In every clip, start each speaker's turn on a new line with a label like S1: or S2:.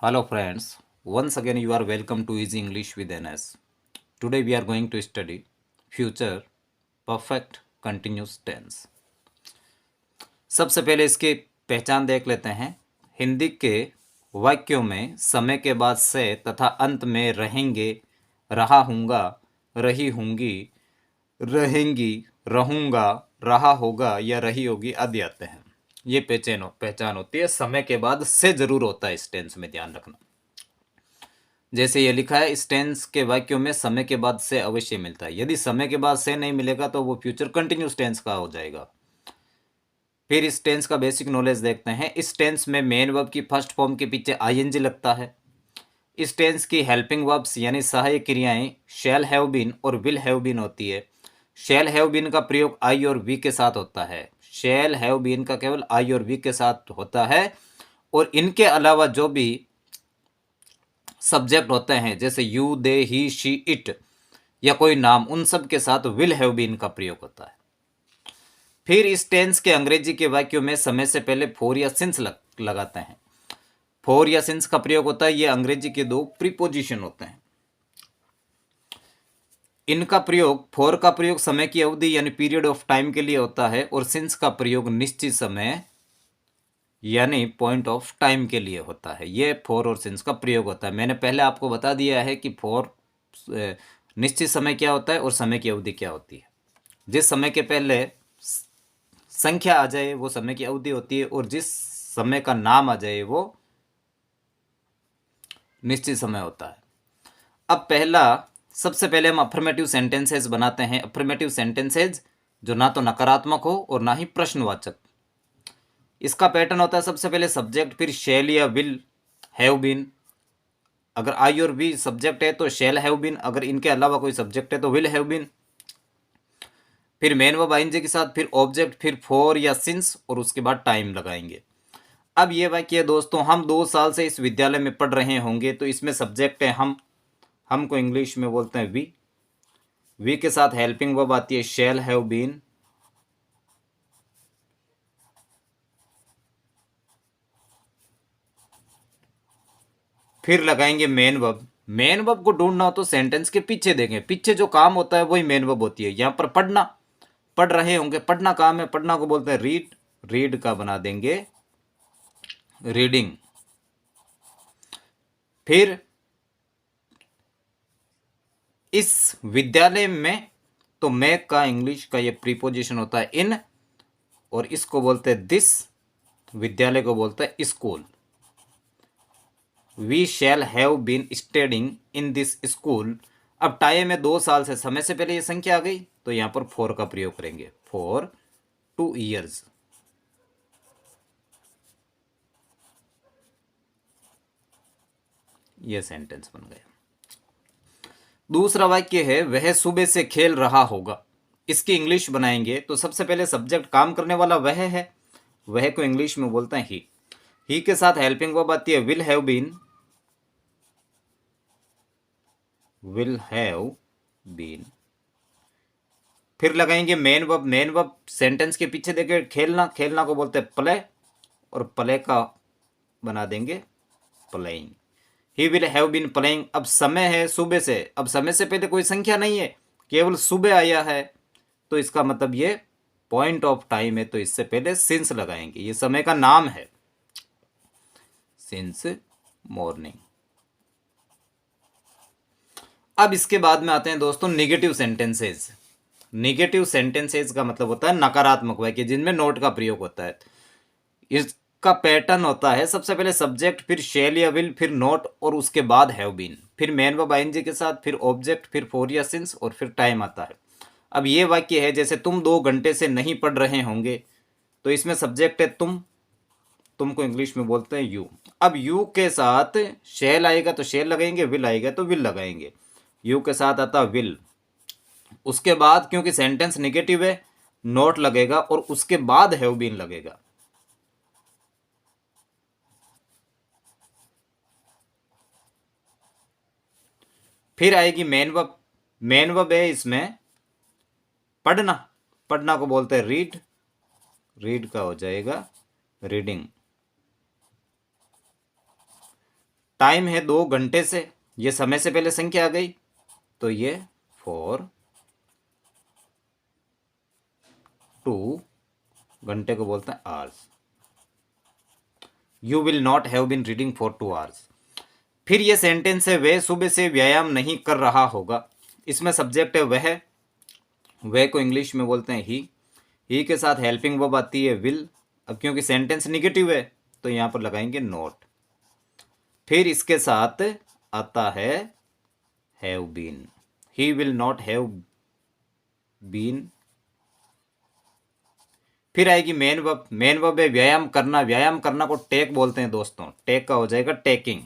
S1: Hello friends, once again you are welcome to Easy English with NS. Today we are going to study future perfect continuous tense. सबसे पहले इसकी पहचान देख लेते हैं। हिंदी के वाक्यों में समय के बाद से तथा अंत में रहेंगे, रहा हूँगा, रही होंगी, रहेंगी, रहूँगा, रहा होगा या रही होगी आदि आते हैं। ये पहचान होती है। समय के बाद से जरूर होता है, इस टेंस में ध्यान रखना। जैसे ये लिखा है, इस टेंस के वाक्यों में समय के बाद से अवश्य मिलता है। यदि समय के बाद से नहीं मिलेगा तो वो फ्यूचर कंटिन्यूस टेंस का हो जाएगा। फिर इस टेंस का बेसिक नॉलेज देखते हैं। इस टेंस में मेन वर्ब की फर्स्ट फॉर्म के पीछे आईएनजी लगता है। इस टेंस की हेल्पिंग वर्ब्स यानी सहायक क्रियाएं शैल हैव बीन और विल हैव बीन होती है। शैल हैव बीन का प्रयोग आई और वी के साथ होता है। शैल हैव बीन का केवल आई और वी के साथ होता है। और इनके अलावा जो भी सब्जेक्ट होते हैं जैसे you, they, he, she, it या कोई नाम, उन सब के साथ विल हैव बीन का प्रयोग होता है। फिर इस टेंस के अंग्रेजी के वाक्यों में समय से पहले फोर या सिंस लगाते हैं। फोर या सिंस का प्रयोग होता है। ये अंग्रेजी के दो प्रीपोजिशन होते हैं। इनका प्रयोग, फोर का प्रयोग समय की अवधि यानी पीरियड ऑफ टाइम के लिए होता है और सिंस का प्रयोग निश्चित समय यानी पॉइंट ऑफ टाइम के लिए होता है। ये फोर और सिंस का प्रयोग होता है। मैंने पहले आपको बता दिया है कि फोर निश्चित समय क्या होता है और समय की अवधि क्या होती है। जिस समय के पहले संख्या आ जाए वो समय की अवधि होती है और जिस समय का नाम आ जाए वो निश्चित समय होता है। अब सबसे पहले हम अफर्मेटिव सेंटेंसेस बनाते हैं। अफर्मेटिव सेंटेंसेस जो ना तो नकारात्मक हो और ना ही प्रश्नवाचक। इसका पैटर्न होता है, सबसे पहले सब्जेक्ट, फिर शैल या विल हैव बीन। अगर आई और वी सब्जेक्ट है तो शैल हैव बीन, अगर इनके अलावा कोई सब्जेक्ट है तो विल हैव बीन। फिर मेन वर्ब आईएनजी के साथ, फिर ऑब्जेक्ट, फिर फॉर या सिंस और उसके बाद टाइम लगाएंगे। अब ये वाक्य दोस्तों, हम 2 साल से इस विद्यालय में पढ़ रहे होंगे, तो इसमें सब्जेक्ट है हम को इंग्लिश में बोलते हैं वी के साथ हेल्पिंग वर्ब आती है शैल हैव बीन। फिर लगाएंगे मेन वर्ब। मेन वर्ब को ढूंढना हो तो सेंटेंस के पीछे देखें, पीछे जो काम होता है वही मेन वर्ब होती है। यहां पर पढ़ना, पढ़ रहे होंगे, पढ़ना काम है, पढ़ना को बोलते हैं रीड। रीड का बना देंगे रीडिंग। फिर इस विद्यालय में, तो मैं का इंग्लिश का ये प्रीपोजिशन होता है इन, और इसको बोलते हैं दिस। विद्यालय को बोलते हैं school. We shall have been studying in this school. अब टाइम में 2 साल से, समय से पहले ये संख्या आ गई तो यहां पर फॉर का प्रयोग करेंगे। For 2 years। ये सेंटेंस बन गया। दूसरा वाक्य है, वह सुबह से खेल रहा होगा। इसकी इंग्लिश बनाएंगे तो सबसे पहले सब्जेक्ट काम करने वाला वह है, वह को इंग्लिश में बोलते हैं ही के साथ हेल्पिंग वर्ब आती है will have been. Will have been. फिर लगाएंगे main verb. Main verb sentence के पीछे देखे खेलना, खेलना को बोलते हैं प्ले, और प्ले का बना देंगे playing. He will have been playing. अब समय है सुबह से, अब समय से पहले कोई संख्या नहीं है, केवल सुबह आया है, तो इसका मतलब ये पॉइंट ऑफ टाइम है, तो इससे पहले सिंस लगाएंगे। ये समय का नाम है, सिंस मॉर्निंग। अब इसके बाद में आते हैं दोस्तों निगेटिव सेंटेंसेस। निगेटिव सेंटेंसेस का मतलब होता है नकारात्मक वाक्य जिनमें नोट का प्रयोग होता है। इसका पैटर्न होता है, सबसे पहले सब्जेक्ट, फिर शैल या विल, फिर नोट और उसके बाद हैव बीन, फिर मेन वर्ब आईएनजी के साथ, फिर ऑब्जेक्ट, फिर फॉर या सिंस और फिर टाइम आता है। अब ये वाक्य है, जैसे तुम 2 घंटे से नहीं पढ़ रहे होंगे, तो इसमें सब्जेक्ट है तुम को इंग्लिश में बोलते हैं यू। अब यू के साथ शैल आएगा तो शैल लगाएंगे, विल आएगा तो विल लगाएंगे। यू के साथ आता विल, उसके बाद क्योंकि सेंटेंस नेगेटिव है नोट लगेगा और उसके बाद हैव बीन लगेगा। फिर आएगी मेन वर्ब। मेन वर्ब है इसमें पढ़ना, पढ़ना को बोलते हैं रीड। रीड का हो जाएगा रीडिंग। टाइम है 2 घंटे से, ये समय से पहले संख्या आ गई, तो ये 4 2 घंटे को बोलते हैं hours. You will not have been reading for 2 hours. फिर ये सेंटेंस है वह सुबह से व्यायाम नहीं कर रहा होगा। इसमें सब्जेक्ट है वह को इंग्लिश में बोलते हैं ही के साथ हेल्पिंग वर्ब आती है विल। अब क्योंकि सेंटेंस निगेटिव है तो यहां पर लगाएंगे नॉट। फिर इसके साथ आता है have been, he will not have been. फिर आएगी मेन वर्ब, मेन वर्ब है व्यायाम करना, व्यायाम करना को टेक बोलते हैं दोस्तों, टेक का हो जाएगा टेकिंग।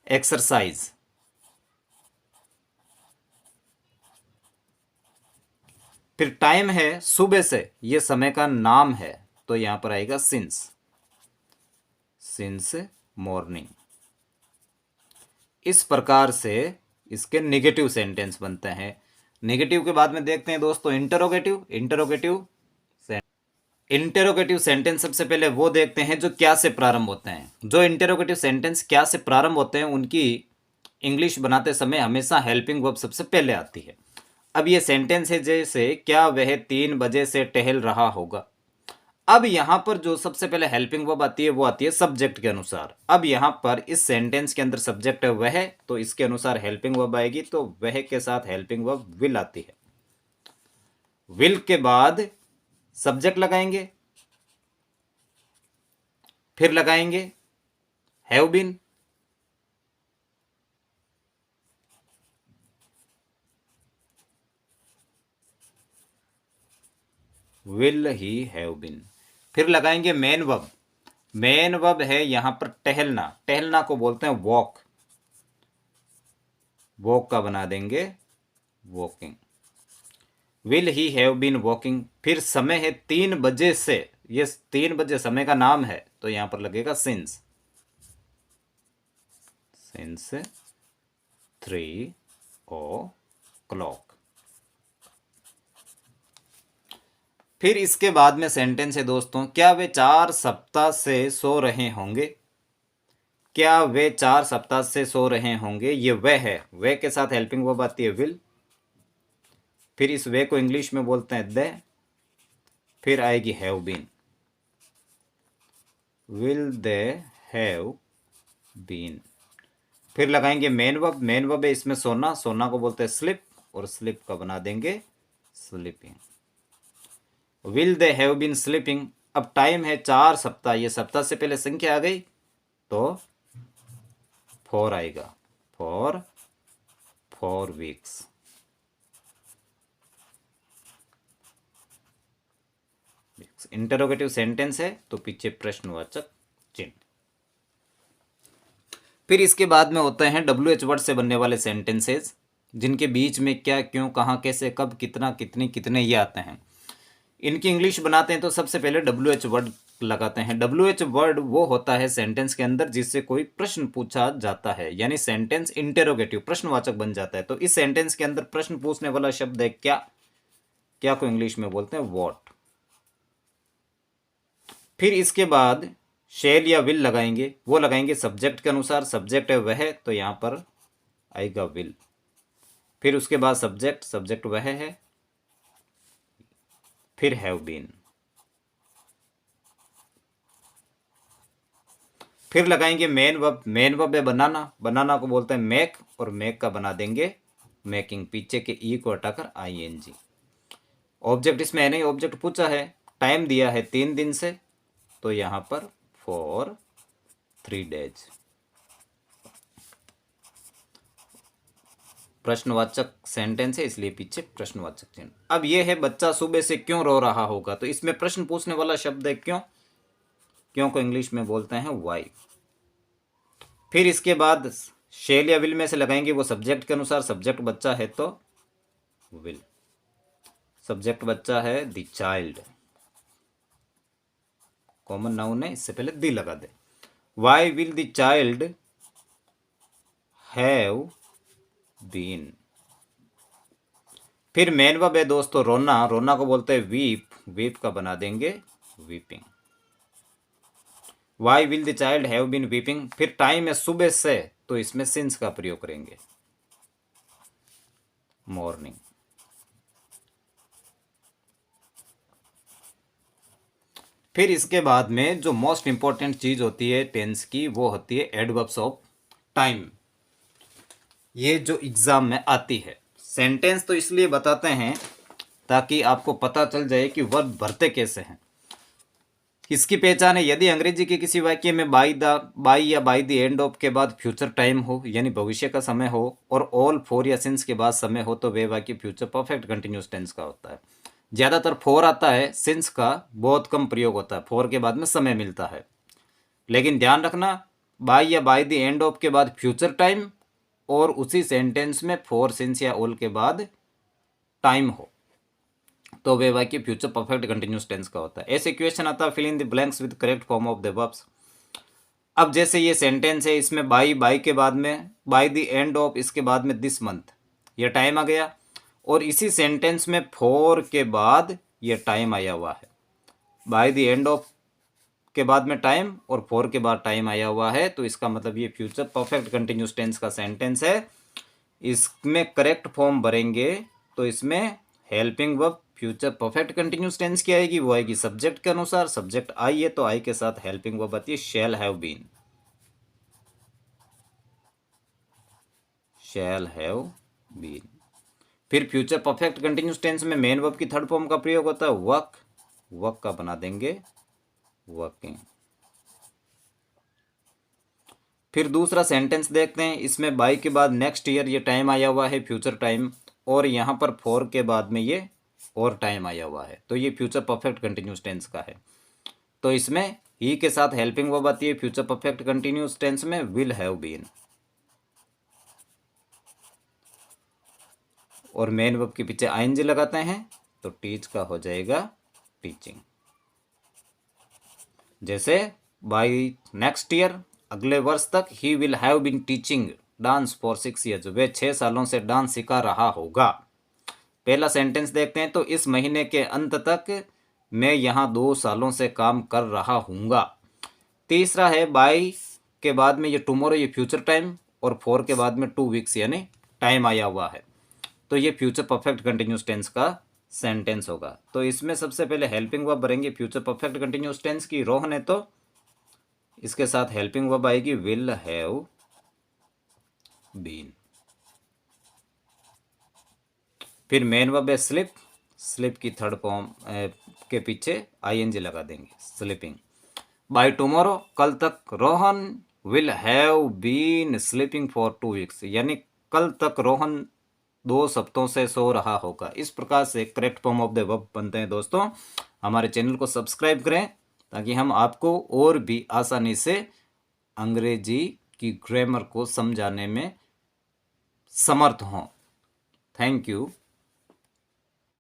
S1: एक्सरसाइज, फिर टाइम है सुबह से, ये समय का नाम है तो यहां पर आएगा सिंस, सिंस मॉर्निंग। इस प्रकार से इसके नेगेटिव सेंटेंस बनते हैं। नेगेटिव के बाद में देखते हैं दोस्तों इंटरोगेटिव। इंटरोगेटिव सेंटेंस सबसे पहले वो देखते हैं जो क्या से प्रारंभ होते हैं। जो इंटरोगेटिव सेंटेंस क्या से प्रारंभ होते हैं उनकी इंग्लिश बनाते समय हमेशा हेल्पिंग वर्ब सबसे पहले आती है। अब ये सेंटेंस है जैसे क्या वह 3 बजे से टहल रहा होगा। अब यहां पर जो सबसे पहले हेल्पिंग वर्ब आती है वो आती है सब्जेक्ट के अनुसार। अब यहां पर इस सेंटेंस के अंदर सब्जेक्ट है वह, तो इसके अनुसार हेल्पिंग वर्ब आएगी, तो वह के साथ हेल्पिंग वर्ब विल आती है। विल के बाद सब्जेक्ट लगाएंगे, फिर लगाएंगे have been, will he have been. फिर लगाएंगे मेन वर्ब, मेन वर्ब है यहां पर टहलना, टहलना को बोलते हैं वॉक, वॉक का बना देंगे walking. Will he have been walking. फिर समय है 3 बजे से, ये 3 बजे समय का नाम है तो यहां पर लगेगा सिंस, सिंस 3 o'clock। फिर इसके बाद में सेंटेंस है दोस्तों क्या वे 4 सप्ताह से सो रहे होंगे। क्या वे 4 सप्ताह से सो रहे होंगे, ये वह है, वह के साथ हेल्पिंग वर्ब आती है विल। फिर इस वे को इंग्लिश में बोलते हैं दे। फिर आएगी have been, will they have been. फिर लगाएंगे मेन वर्ब, मेन वर्ब है इसमें सोना, सोना को बोलते हैं स्लिप, और स्लिप का बना देंगे sleeping. Will they have been sleeping. अब टाइम है 4 सप्ताह, ये सप्ताह से पहले संख्या आ गई तो 4 आएगा, फॉर 4 वीक्स। इंटरोगेटिव सेंटेंस है तो पीछे प्रश्नवाचक चिन्ह। फिर इसके बाद में होते हैं WH वर्ड से बनने वाले सेंटेंसेस, जिनके बीच में क्या, क्यों, कहाँ, कैसे, कब, कितना, कितनी, कितने ये आते हैं। इनकी इंग्लिश बनाते हैं तो सबसे पहले WH वर्ड लगाते हैं। WH वर्ड वो होता है सेंटेंस के अंदर जिससे कोई प्रश्न पूछा जाता है, यानी सेंटेंस इंटरोगेटिव प्रश्नवाचक बन जाता है। तो इस सेंटेंस के अंदर प्रश्न पूछने वाला शब्द है क्या, क्या को इंग्लिश में बोलते हैं व्हाट। फिर इसके बाद शैल या विल लगाएंगे, वो लगाएंगे सब्जेक्ट के अनुसार, सब्जेक्ट है वह तो यहां पर आएगा विल। फिर उसके बाद सब्जेक्ट, सब्जेक्ट वह है, फिर हैव बीन। फिर लगाएंगे मेन वर्ब, मेन वर्ब है बनाना, बनाना को बोलते हैं मेक, और मेक का बना देंगे मेकिंग, पीछे के ई को हटाकर ING। ऑब्जेक्ट इसमें है नहीं, ऑब्जेक्ट पूछा है, टाइम दिया है 3 दिन से तो यहां पर फॉर 3 days। प्रश्नवाचक सेंटेंस है इसलिए पीछे प्रश्नवाचक चिन्ह। अब यह है बच्चा सुबह से क्यों रो रहा होगा, तो इसमें प्रश्न पूछने वाला शब्द है क्यों, क्यों को इंग्लिश में बोलते हैं वाई। फिर इसके बाद शेल या विल में से लगाएंगे वो सब्जेक्ट के अनुसार, सब्जेक्ट बच्चा है तो विल, सब्जेक्ट बच्चा है द चाइल्ड, कॉमन नाउन है इससे पहले दी लगा दे। Why will the child have been. फिर मेन वर्ब है दोस्तों रोना, रोना को बोलते हैं वीप, वीप का बना देंगे weeping. Why will the child have been weeping, फिर टाइम है सुबह से, तो इसमें सिंस का प्रयोग करेंगे, मॉर्निंग। फिर इसके बाद में जो मोस्ट इंपॉर्टेंट चीज होती है टेंस की, वो होती है एडवर्ब्स ऑफ टाइम। ये जो एग्जाम में आती है, सेंटेंस तो इसलिए बताते हैं ताकि आपको पता चल जाए कि वर्ब भरते कैसे हैं। इसकी पहचान है, यदि अंग्रेजी के किसी वाक्य में बाई या बाई द एंड ऑफ के बाद फ्यूचर टाइम हो, यानी भविष्य का समय हो, और ऑल फोर या सिंस के बाद समय हो, तो वे वाक्य फ्यूचर परफेक्ट कंटिन्यूस टेंस का होता है। ज़्यादातर फोर आता है, सिंस का बहुत कम प्रयोग होता है, फोर के बाद में समय मिलता है। लेकिन ध्यान रखना, बाई या बाई द एंड ऑफ के बाद फ्यूचर टाइम, और उसी सेंटेंस में फोर, सिंस या ऑल के बाद टाइम हो, तो वे वाक्य फ्यूचर परफेक्ट कंटिन्यूस टेंस का होता है। ऐसे क्वेश्चन आता है, fill in the blanks with correct form of the verbs. अब जैसे ये सेंटेंस है, इसमें बाई के बाद में बाई द एंड ऑफ, इसके बाद में दिस मंथ, ये टाइम आ गया, और इसी सेंटेंस में फोर के बाद ये टाइम आया हुआ है। बाई द एंड ऑफ के बाद में टाइम और फोर के बाद टाइम आया हुआ है, तो इसका मतलब ये फ्यूचर परफेक्ट कंटिन्यूस टेंस का सेंटेंस है। इसमें करेक्ट फॉर्म भरेंगे तो इसमें helping verb future perfect continuous tense की आएगी, वो आएगी सब्जेक्ट के अनुसार। सब्जेक्ट आई है तो आई के साथ हेल्पिंग वर्ब आती है shall have been, shall have been. फिर फ्यूचर परफेक्ट कंटिन्यूस टेंस में मेन वर्ब की थर्ड फॉर्म का प्रयोग होता है वर्क, वर्क का बना देंगे वर्किंग। फिर दूसरा सेंटेंस देखते हैं, इसमें बाई के बाद नेक्स्ट ईयर ये टाइम आया हुआ है फ्यूचर टाइम, और यहाँ पर फोर के बाद में ये और टाइम आया हुआ है, तो ये फ्यूचर परफेक्ट कंटिन्यूस टेंस का है। तो इसमें ही के साथ हेल्पिंग वर्ब आती है फ्यूचर परफेक्ट कंटिन्यूस टेंस में विल हैव बीन, और मेन वर्ब के पीछे आईएनजी लगाते हैं तो टीच का हो जाएगा टीचिंग। जैसे बाई नेक्स्ट ईयर, अगले वर्ष तक, he will have been teaching dance for 6 years, वे 6 सालों से डांस सिखा रहा होगा। पहला सेंटेंस देखते हैं, तो इस महीने के अंत तक मैं यहाँ 2 सालों से काम कर रहा हूँगा। तीसरा है बाई के बाद में ये टुमारो, ये फ्यूचर टाइम, और फोर के बाद में 2 वीक्स यानी टाइम आया हुआ है, तो ये फ्यूचर परफेक्ट कंटिन्यूस टेंस का सेंटेंस होगा। तो इसमें सबसे पहले हेल्पिंग वर्ब भरेंगे फ्यूचर परफेक्ट कंटिन्यूस टेंस की। रोहन है तो इसके साथ हेल्पिंग वर्ब आएगी विल हैव बीन। फिर मेन वर्ब है स्लिप, स्लिप की थर्ड फॉर्म के पीछे आईएनजी लगा देंगे, स्लीपिंग। बाय टुमारो, कल तक, Rohan will have been sleeping for 2 weeks, यानी कल तक रोहन 2 हफ्तों से सो रहा होगा। इस प्रकार से correct form of the verb बनते हैं। दोस्तों, हमारे चैनल को सब्सक्राइब करें ताकि हम आपको और भी आसानी से अंग्रेजी की ग्रामर को समझाने में समर्थ हों। Thank you.